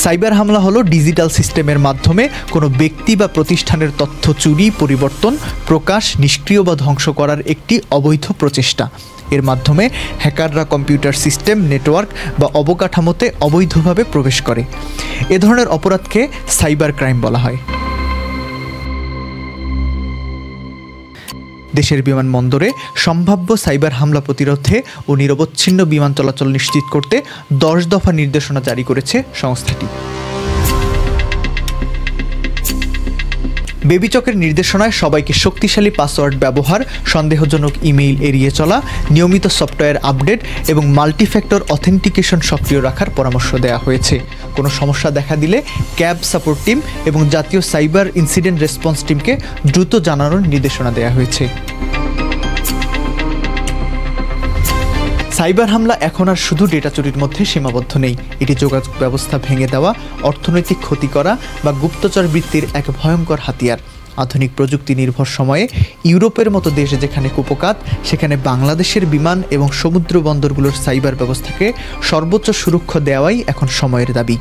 Cyber হামলা হলো digital সিস্টেমের মাধ্যমে কোনো ব্যক্তি বা প্রতিষ্ঠানের তথ্য চুরি, পরিবর্তন, প্রকাশ, নিষ্ক্রিয় বা ধ্বংস করার একটি অবৈধ প্রচেষ্টা। এর মাধ্যমে হ্যাকাররা কম্পিউটার সিস্টেম, নেটওয়ার্ক বা অবকাঠামোতে অবৈধভাবে প্রবেশ করে। এ ধরনের অপরাধকে সাইবার ক্রাইম বলা হয়। দেশের বিমানবন্দরে সম্ভাব্য সাইবার হামলা প্রতিরোধে ও নিরবচ্ছিন্ন বিমান চলাচল নিশ্চিত করতে 10 দফা নির্দেশনা জারি করেছে সংস্থাটি। বেবিচকের নির্দেশনায় সবাইকে শক্তিশালী পাসওয়ার্ড ব্যবহার, সন্দেহজনক ইমেইল এড়িয়ে চলা, নিয়মিত সফটওয়্যার আপডেট এবং মাল্টিফ্যাক্টর অথেন্টিকেশন সক্রিয় রাখার পরামর্শ দেওয়া হয়েছে। কোনো সমস্যা দেখা দিলে ক্যাব সাপোর্ট টিম এবং জাতীয় সাইবার ইনসিডেন্ট রেসপন্স টিমকে দ্রুত জানানোর নির্দেশনা দেওয়া হয়েছে। সাইবার হামলা এখন আর শুধু ডেটা চুরির মধ্যে সীমাবদ্ধ নেই। এটি যোগাযোগ ব্যবস্থা ভেঙে দেওয়া, অর্থনৈতিক ক্ষতি করা বা গুপ্তচর বৃত্তির এক ভয়ঙ্কর হাতিয়ার। আধুনিক প্রযুক্তি নির্ভর সময়ে ইউরোপের মতো দেশে যেখানে কুপোকাত, সেখানে বাংলাদেশের বিমান এবং সমুদ্র বন্দরগুলোর সাইবার ব্যবস্থাকে সর্বোচ্চ সুরক্ষা দেওয়াই এখন সময়ের দাবি।